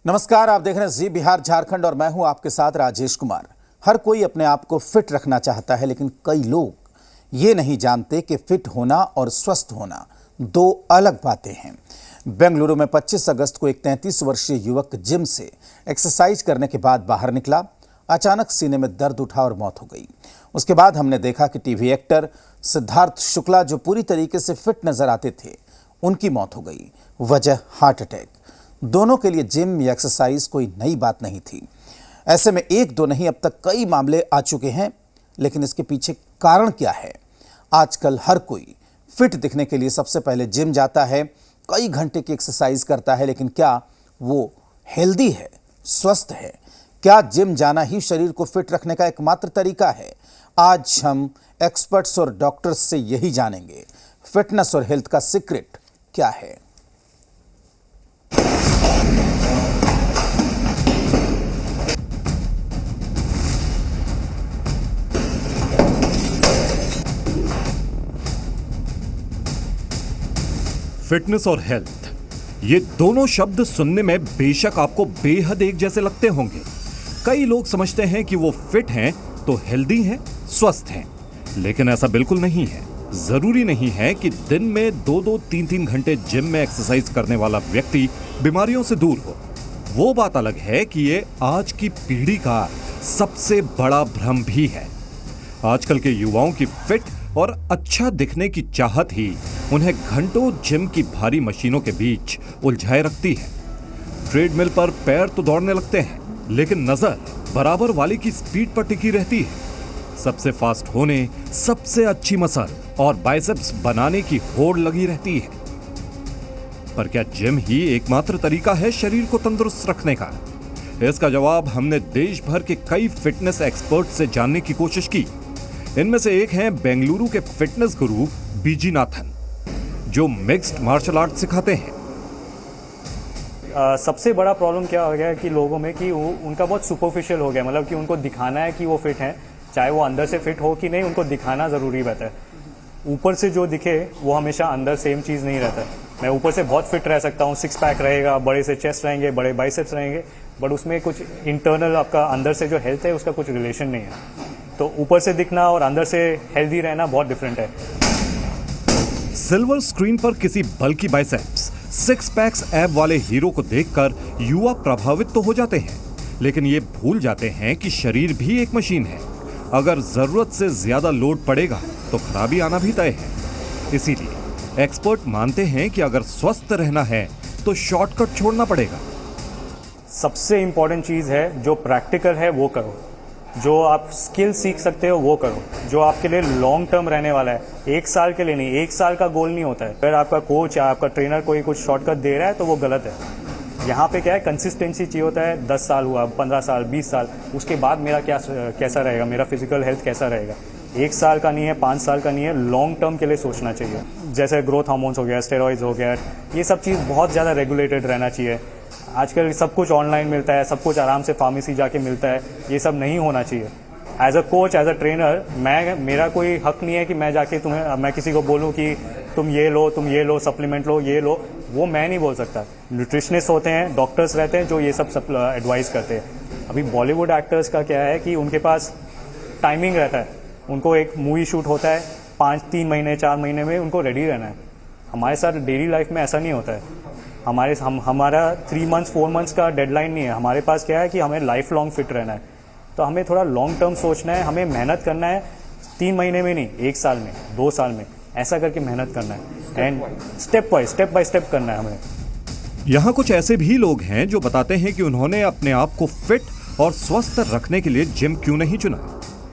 नमस्कार, आप देख रहे हैं जी बिहार झारखंड और मैं हूं आपके साथ राजेश कुमार। हर कोई अपने आप को फिट रखना चाहता है, लेकिन कई लोग ये नहीं जानते कि फिट होना और स्वस्थ होना दो अलग बातें हैं। बेंगलुरु में 25 अगस्त को एक 33 वर्षीय युवक जिम से एक्सरसाइज करने के बाद बाहर निकला। अचानक सीने में दर्द उठा और मौत हो गई। उसके बाद हमने देखा कि टीवी एक्टर सिद्धार्थ शुक्ला, जो पूरी तरीके से फिट नजर आते थे, उनकी मौत हो गई। वजह हार्ट अटैक। दोनों के लिए जिम या एक्सरसाइज कोई नई बात नहीं थी। ऐसे में एक दो नहीं, अब तक कई मामले आ चुके हैं। लेकिन इसके पीछे कारण क्या है? आजकल हर कोई फिट दिखने के लिए सबसे पहले जिम जाता है, कई घंटे की एक्सरसाइज करता है, लेकिन क्या वो हेल्दी है, स्वस्थ है? क्या जिम जाना ही शरीर को फिट रखने का एकमात्र तरीका है? आज हम एक्सपर्ट्स और डॉक्टर्स से यही जानेंगे, फिटनेस और हेल्थ का सीक्रेट क्या है। फिटनेस और हेल्थ, ये दोनों शब्द सुनने में बेशक आपको बेहद एक जैसे लगते होंगे। कई लोग समझते हैं कि वो फिट हैं तो हेल्दी हैं, स्वस्थ हैं, लेकिन ऐसा बिल्कुल नहीं है। जरूरी नहीं है कि दिन में 2-2, 3-3 घंटे जिम में एक्सरसाइज करने वाला व्यक्ति बीमारियों से दूर हो। वो बात अलग है कि ये आज की पीढ़ी का सबसे बड़ा भ्रम भी है। आजकल के युवाओं की फिट और अच्छा दिखने की चाहत ही उन्हें घंटों जिम की भारी मशीनों के बीच उलझाए रखती है। ट्रेडमिल पर पैर तो दौड़ने लगते हैं, लेकिन नजर बराबर वाली की स्पीड पर टिकी रहती है। सबसे फास्ट होने, सबसे अच्छी मसल और बाइसेप्स बनाने की होड़ लगी रहती है। पर क्या जिम ही एकमात्र तरीका है शरीर को तंदुरुस्त रखने का? इसका जवाब हमने देश भर के कई फिटनेस एक्सपर्ट से जानने की कोशिश की। इनमें से एक हैं बेंगलुरु के फिटनेस गुरु बीजी नाथन, जो मिक्स्ड मार्शल आर्ट सिखाते हैं। सबसे बड़ा प्रॉब्लम क्या हो गया है कि लोगों में कि उनका बहुत सुपरफिशियल हो गया, मतलब कि उनको दिखाना है कि वो फिट हैं, चाहे वो अंदर से फिट हो कि नहीं, उनको दिखाना जरूरी रहता है। ऊपर से जो दिखे वो हमेशा अंदर सेम चीज नहीं रहता है। मैं ऊपर से बहुत फिट रह सकता हूँ, 6 पैक रहेगा, बड़े से चेस्ट रहेंगे, बड़े बाइसेप्स रहेंगे, बट उसमें कुछ इंटरनल आपका अंदर से जो हेल्थ है उसका कुछ रिलेशन नहीं है। तो ऊपर से दिखना और अंदर से हेल्दी रहना बहुत डिफरेंट है। सिल्वर स्क्रीन पर किसी बल्कि बाइसेप्स, 6 पैक्स एब वाले हीरो को देखकर युवा प्रभावित तो हो जाते हैं, लेकिन ये भूल जाते हैं कि शरीर भी एक मशीन है। अगर जरूरत से ज्यादा लोड पड़ेगा तो खराबी आना भी तय है। इसीलिए एक्सपर्ट मानते हैं कि अगर स्वस्थ रहना है तो शॉर्टकट छोड़ना पड़ेगा। सबसे इंपॉर्टेंट चीज है, जो प्रैक्टिकल है वो करो, जो आप स्किल सीख सकते हो वो करो, जो आपके लिए लॉन्ग टर्म रहने वाला है। 1 साल के लिए नहीं, 1 साल का गोल नहीं होता है। अगर आपका कोच या आपका ट्रेनर कोई कुछ शॉर्टकट दे रहा है तो वो गलत है। यहाँ पे क्या है, कंसिस्टेंसी चाहिए होता है। 10 साल हुआ, 15 साल, 20 साल, उसके बाद मेरा कैसा रहेगा, मेरा फिजिकल हेल्थ कैसा रहेगा। 1 साल का नहीं है, 5 साल का नहीं है, लॉन्ग टर्म के लिए सोचना चाहिए। जैसे ग्रोथ हार्मोन्स हो गया, स्टेरॉइड्स हो गया, ये सब चीज़ बहुत ज़्यादा रेगुलेटेड रहना चाहिए। आजकल सब कुछ ऑनलाइन मिलता है, सब कुछ आराम से फार्मेसी जाके मिलता है, ये सब नहीं होना चाहिए। As a coach, as a trainer, मेरा कोई हक नहीं है कि मैं जाके मैं किसी को बोलूँ कि तुम ये लो, सप्लीमेंट लो, ये लो, वो मैं नहीं बोल सकता। न्यूट्रिशनिस्ट होते हैं, डॉक्टर्स रहते हैं जो ये सब एडवाइस करते हैं। अभी बॉलीवुड एक्टर्स का क्या है कि उनके पास टाइमिंग रहता है, उनको एक मूवी शूट होता है, 3 महीने 4 महीने में उनको रेडी रहना है। हमारे साथ डेली लाइफ में ऐसा नहीं होता है। हमारा 3 मंथ्स 4 मंथ्स का डेडलाइन नहीं है। हमारे पास क्या है कि हमें लाइफ लॉन्ग फिट रहना है, तो हमें थोड़ा लॉन्ग टर्म सोचना है, हमें मेहनत करना है। 3 महीने में नहीं, 1 साल में, 2 साल में, ऐसा करके मेहनत करना है एंड स्टेप बाय स्टेप करना है हमें। यहाँ कुछ ऐसे भी लोग हैं जो बताते हैं कि उन्होंने अपने आप को फिट और स्वस्थ रखने के लिए जिम क्यों नहीं चुना।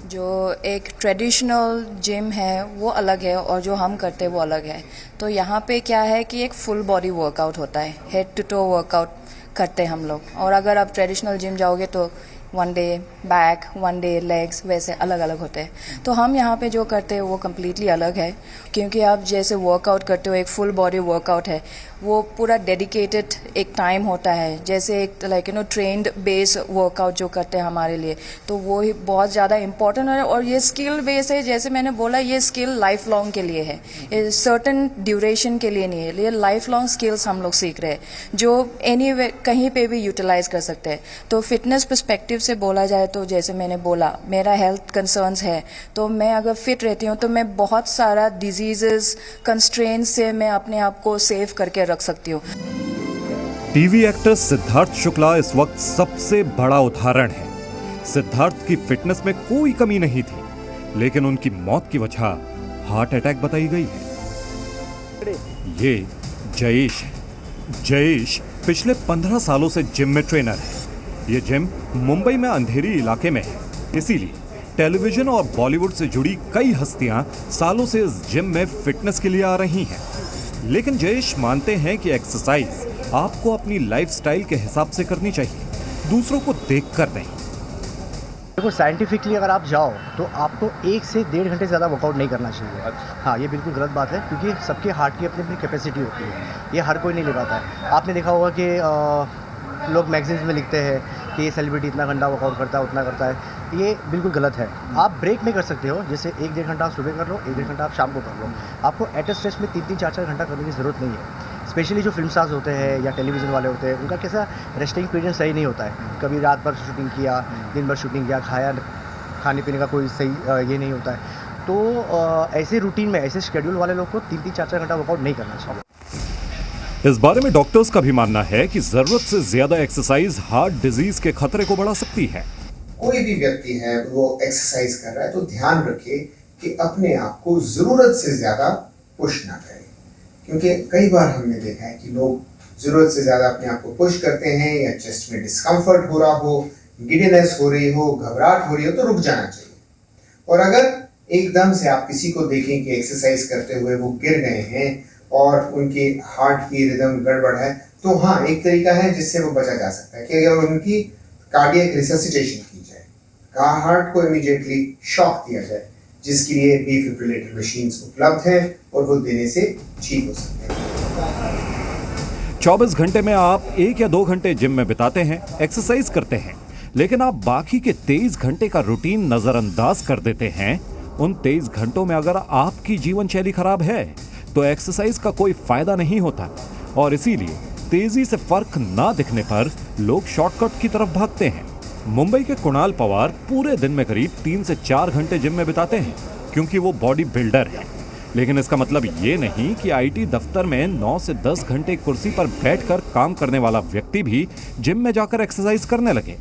जो एक ट्रेडिशनल जिम है वो अलग है और जो हम करते हैं वो अलग है। तो यहाँ पे क्या है कि एक फुल बॉडी वर्कआउट होता है, हेड टू टो वर्कआउट करते हैं हम लोग। और अगर आप ट्रेडिशनल जिम जाओगे तो 1 डे बैक, 1 डे लेग्स, वैसे अलग अलग होते हैं। तो हम यहाँ पे जो करते हैं वो कम्प्लीटली अलग है, क्योंकि आप जैसे वर्कआउट करते हो एक फुल बॉडी वर्कआउट है, वो पूरा डेडिकेटेड एक टाइम होता है, जैसे एक लाइक ट्रेंड बेस वर्कआउट जो करते हैं हमारे लिए, तो वो ही बहुत ज़्यादा इम्पोर्टेंट है। और ये स्किल बेस है, जैसे मैंने बोला ये स्किल लाइफ लॉन्ग के लिए है, ये सर्टन ड्यूरेशन के लिए नहीं है, ये लाइफ लॉन्ग स्किल्स हम लोग सीख रहे हैं जो एनी कहीं पे भी यूटिलाइज कर सकते हैं। तो फिटनेस पर्सपेक्टिव से बोला जाए तो जैसे मैंने बोला मेरा हेल्थ कंसर्न्स है, तो मैं अगर फिट रहती हूँ तो मैं बहुत सारा डिजीजेस कंस्ट्रेंट से मैं अपने आप को सेव करके रख सकती हूँ। टीवी एक्टर सिद्धार्थ शुक्ला इस वक्त सबसे बड़ा उदाहरण है। सिद्धार्थ की फिटनेस में कोई कमी नहीं थी, लेकिन उनकी मौत की वजह हार्ट अटैक बताई गई है। ये जयेश है। जयेश पिछले 15 सालों से जिम में ट्रेनर है। ये जिम मुंबई में अंधेरी इलाके में है, इसीलिए टेलीविजन और बॉलीवुड से जुड़ी कई हस्तियां सालों से इस जिम में फिटनेस के लिए आ रही हैं। लेकिन जयेश मानते हैं कि एक्सरसाइज आपको अपनी लाइफस्टाइल के हिसाब से करनी चाहिए, दूसरों को देखकर नहीं। देखो साइंटिफिकली अगर आप जाओ तो आपको 1 से 1.5 घंटे ज़्यादा वर्कआउट नहीं करना चाहिए। हाँ, ये बिल्कुल गलत बात है, क्योंकि सबके हार्ट की अपनी अपनी कैपेसिटी होती है, ये हर कोई नहीं ले पाता है। आपने देखा होगा कि लोग मैगजीन्स में लिखते हैं कि ये सेलिब्रिटी इतना घंटा वर्कआउट करता है, उतना करता है, ये बिल्कुल गलत है। आप ब्रेक में कर सकते हो, जैसे 1-1.5 घंटा आप सुबह कर लो, 1-1.5 घंटा आप शाम को कर लो। आपको एट अ स्ट्रेच में 3-3, 4-4 घंटा करने की ज़रूरत नहीं है। स्पेशली जो फिल्म स्टार्स होते हैं या टेलीविज़न वाले होते हैं, उनका कैसा रेस्टिंग पीरियड सही नहीं होता है। कभी रात भर शूटिंग किया, दिन भर शूटिंग किया, खाने पीने का कोई सही ये नहीं होता है। तो ऐसे रूटीन में, ऐसे शेड्यूल वाले लोग को 3-3, 4-4 घंटा वर्कआउट नहीं करना चाहिए। इस बारे में डॉक्टर्स का भी मानना है कि जरूरत से ज्यादा एक्सरसाइज हार्ट डिजीज के खतरे को बढ़ा सकती है। कोई भी व्यक्ति है वो एक्सरसाइज कर रहा है तो ध्यान रखे कि अपने आप को जरूरत से ज्यादा पुश ना करे, क्योंकि कई बार हमने देखा है कि लोग जरूरत से ज्यादा अपने आप को पुश करते हैं, या चेस्ट में डिस्कम्फर्ट हो रहा हो, गिडीनेस हो रही हो, घबराहट हो रही हो तो रुक जाना चाहिए। और अगर एकदम से आप किसी को देखें कि एक्सरसाइज करते हुए वो गिर गए हैं और उनके हार्ट की रिदम गड़बड़ है, तो हाँ, एक तरीका है जिससे वो बचा जा सकता है कि अगर उनकी कार्डियक रिससिटेशन की जाए, हार्ट को इमीडिएटली शॉक दिया जाए, जिसके लिए डिफिब्रिलेटर मशीन्स उपलब्ध हैं और वो देने से ठीक हो सकते हैं। 24 घंटे में आप 1 या 2 घंटे जिम में बिताते हैं, एक्सरसाइज करते हैं, लेकिन आप बाकी के 23 घंटे का रूटीन नजरअंदाज कर देते हैं। उन 23 घंटों में अगर आपकी जीवन शैली खराब है तो एक्सरसाइज का कोई फायदा नहीं होता, और इसीलिए तेजी से फर्क ना दिखने पर लोग शॉर्टकट की तरफ भागते हैं। मुंबई के कुणाल पवार पूरे दिन में करीब 3 से 4 घंटे जिम में बिताते हैं, क्योंकि वो बॉडी बिल्डर है। लेकिन इसका मतलब ये नहीं कि आईटी दफ्तर में 9 से 10 घंटे कुर्सी पर बैठकर काम करने वाला व्यक्ति भी जिम में जाकर एक्सरसाइज करने लगे।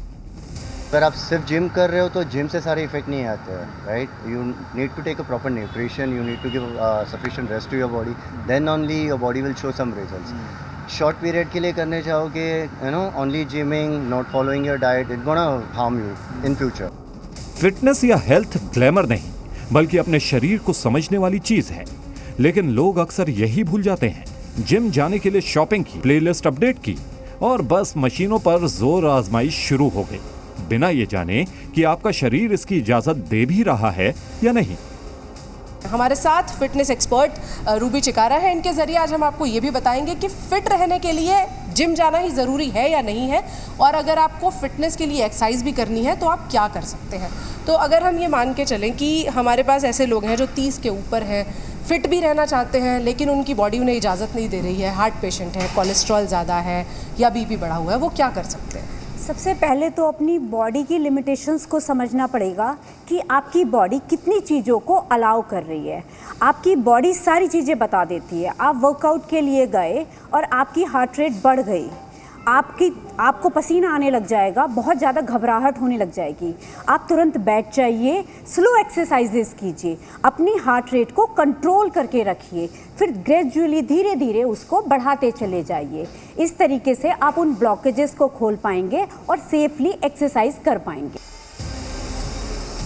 अगर आप सिर्फ जिम कर रहे हो तो जिम से सारे इफेक्ट नहीं आते हैं, right? You need to take a proper nutrition, you need to give sufficient rest to your body, then only your body will show some results. Short period के लिए करने चाहोगे, you know, only gymming, not following your diet, it gonna harm you in future. Fitness या health glamour नहीं, बल्कि अपने शरीर को समझने वाली चीज है। लेकिन लोग अक्सर यही भूल जाते हैं। जिम जाने के लिए शॉपिंग की, प्लेलिस्ट अपडेट की और बस मशीनों पर जोर आजमाइश शुरू हो गई, बिना ये जाने कि आपका शरीर इसकी इजाजत दे भी रहा है या नहीं। हमारे साथ फिटनेस एक्सपर्ट रूबी चिकारा है। इनके जरिए आज हम आपको ये भी बताएंगे कि फिट रहने के लिए जिम जाना ही ज़रूरी है या नहीं है, और अगर आपको फिटनेस के लिए एक्सरसाइज भी करनी है तो आप क्या कर सकते हैं। तो अगर हम ये मान के चलें कि हमारे पास ऐसे लोग हैं जो 30 के ऊपर हैं, फिट भी रहना चाहते हैं, लेकिन उनकी बॉडी उन्हें इजाज़त नहीं दे रही है, हार्ट पेशेंट है, कोलेस्ट्रॉल ज़्यादा है या बीपी बढ़ा हुआ है, वो क्या कर सकते हैं? सबसे पहले तो अपनी बॉडी की लिमिटेशंस को समझना पड़ेगा कि आपकी बॉडी कितनी चीज़ों को अलाउ कर रही है। आपकी बॉडी सारी चीज़ें बता देती है। आप वर्कआउट के लिए गए और आपकी हार्ट रेट बढ़ गई, आपको पसीना आने लग जाएगा, बहुत ज़्यादा घबराहट होने लग जाएगी, आप तुरंत बैठ जाइए, स्लो एक्सरसाइजेस कीजिए, अपनी हार्ट रेट को कंट्रोल करके रखिए, फिर ग्रेजुअली धीरे धीरे उसको बढ़ाते चले जाइए। इस तरीके से आप उन ब्लॉकेजेस को खोल पाएंगे और सेफली एक्सरसाइज कर पाएंगे।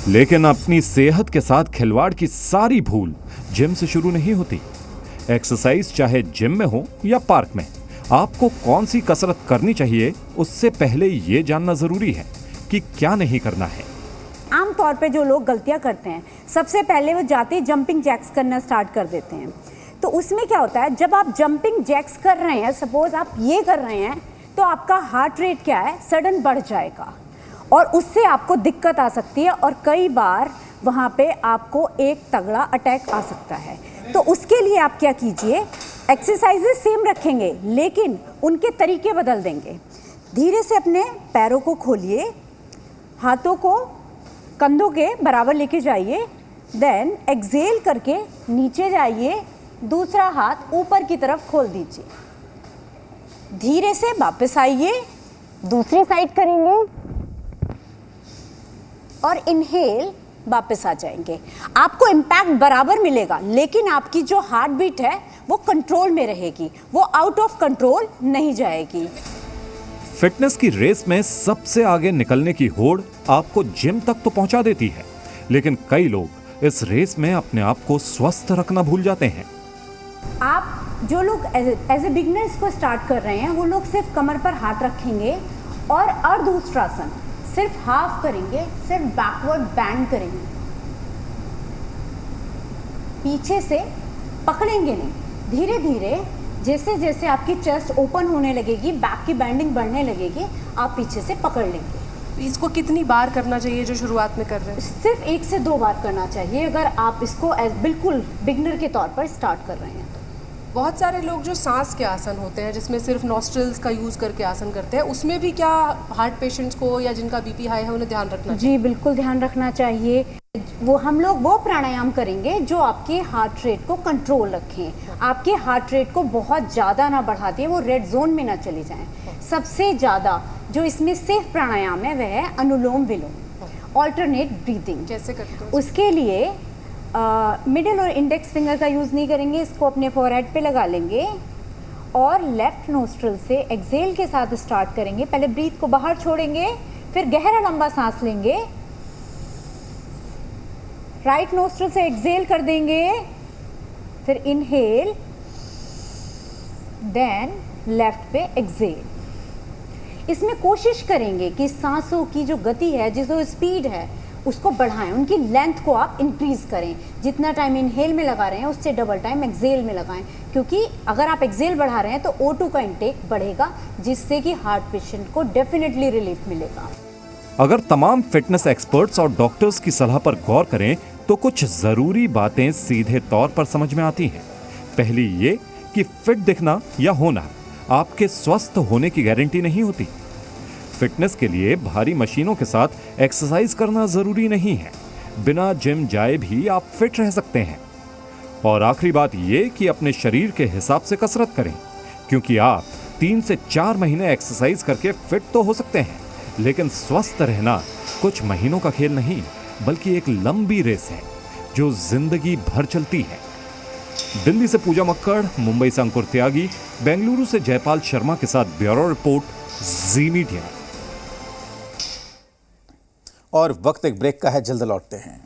लेकिन अपनी सेहत के साथ खिलवाड़ की सारी भूल जिम से शुरू नहीं होती। एक्सरसाइज चाहे जिम में हो या पार्क में, आपको कौन सी कसरत करनी चाहिए उससे पहले ये जानना जरूरी है कि क्या नहीं करना है। आमतौर पे जो लोग गलतियां करते हैं, सबसे पहले वो जाते जंपिंग जैक्स करना स्टार्ट कर देते हैं। तो उसमें क्या होता है, जब आप जंपिंग जैक्स कर रहे हैं, सपोज आप ये कर रहे हैं, तो आपका हार्ट रेट क्या है, सडन बढ़ जाएगा और उससे आपको दिक्कत आ सकती है और कई बार वहाँ पे आपको एक तगड़ा अटैक आ सकता है। तो उसके लिए आप क्या कीजिए, एक्सरसाइजेस सेम रखेंगे लेकिन उनके तरीके बदल देंगे। धीरे से अपने पैरों को खोलिए, हाथों को कंधों के बराबर लेके जाइए, देन एक्सेल करके नीचे जाइए, दूसरा हाथ ऊपर की तरफ खोल दीजिए, धीरे से वापस आइए, दूसरी साइड करेंगे और इनहेल, वापस आ जाएंगे। आपको इम्पैक्ट बराबर मिलेगा लेकिन आपकी जो हार्ट बीट है वो कंट्रोल में रहेगी, वो आउट ऑफ कंट्रोल नहीं जाएगी। फिटनेस की रेस में सबसे आगे निकलने की होड़ आपको जिम तक तो पहुंचा देती है, लेकिन कई लोग इस रेस में अपने आप को स्वस्थ रखना भूल जाते हैं। आप जो लोग एज ए बिगनर्स को स्टार्ट कर रहे हैं वो लोग सिर्फ कमर पर हाथ रखेंगे और अर्धउष्ट्रासन सिर्फ हाफ करेंगे, सिर्फ बैकवर्ड बैंड करेंगे, पीछे से पकड़ेंगे नहीं। धीरे धीरे जैसे जैसे आपकी चेस्ट ओपन होने लगेगी, बैक की बैंडिंग बढ़ने लगेगी, आप पीछे से पकड़ लेंगे। इसको कितनी बार करना चाहिए जो शुरुआत में कर रहे हैं? सिर्फ 1 से 2 बार करना चाहिए अगर आप इसको बिल्कुल बिगनर के तौर पर स्टार्ट कर रहे हैं। बहुत सारे लोग जो सांस के आसन होते हैं जिसमें सिर्फ नॉस्ट्रल्स का यूज़ करके आसन करते हैं, उसमें भी क्या हार्ट पेशेंट्स को या जिनका बीपी हाई है उन्हें ध्यान रखना चाहिए? जी बिल्कुल ध्यान रखना चाहिए। वो हम लोग वो प्राणायाम करेंगे जो आपके हार्ट रेट को कंट्रोल रखें, आपके हार्ट रेट को बहुत ज़्यादा ना बढ़ा दें, वो रेड जोन में ना चले जाएं। सबसे ज़्यादा जो इसमें सेफ प्राणायाम है वह है अनुलोम विलोम, ऑल्टरनेट ब्रीदिंग। कैसे करते हैं? उसके लिए मिडिल और इंडेक्स फिंगर का यूज़ नहीं करेंगे, इसको अपने फोरहेड पे लगा लेंगे और लेफ्ट नोस्ट्रल से एक्सेल के साथ स्टार्ट करेंगे। पहले ब्रीथ को बाहर छोड़ेंगे, फिर गहरा लंबा सांस लेंगे, राइट नोस्ट्रल से एक्सेल कर देंगे, फिर इनहेल, देन लेफ्ट पे एक्सेल। इसमें कोशिश करेंगे कि सांसों की जो गति है, जो स्पीड है उसको बढ़ाएं, उनकी लेंथ को आप इंक्रीज करें। जितना टाइम इनहेल में लगा रहे हैं उससे डबल टाइम एक्सेल में लगाएं, क्योंकि अगर आप एक्सेल बढ़ा रहे हैं तो O2 का इंटेक बढ़ेगा, जिससे कि हार्ट पेशेंट को डेफिनेटली रिलीफ मिलेगा। अगर तमाम फिटनेस एक्सपर्ट्स और डॉक्टर्स की सलाह पर गौर करें तो कुछ जरूरी बातें सीधे तौर पर समझ में आती हैं। पहली ये कि फिट दिखना या होना आपके स्वस्थ होने की गारंटी नहीं होती। फिटनेस के लिए भारी मशीनों के साथ एक्सरसाइज करना जरूरी नहीं है, बिना जिम जाए भी आप फिट रह सकते हैं। और आखिरी बात ये कि अपने शरीर के हिसाब से कसरत करें, क्योंकि आप 3 से 4 महीने एक्सरसाइज करके फिट तो हो सकते हैं, लेकिन स्वस्थ रहना कुछ महीनों का खेल नहीं बल्कि एक लंबी रेस है जो जिंदगी भर चलती है। दिल्ली से पूजा मक्कड़, मुंबई से अंकुर त्यागी, बेंगलुरु से जयपाल शर्मा के साथ ब्यूरो रिपोर्ट, जी मीडिया। और वक्त एक ब्रेक का है, जल्द लौटते हैं।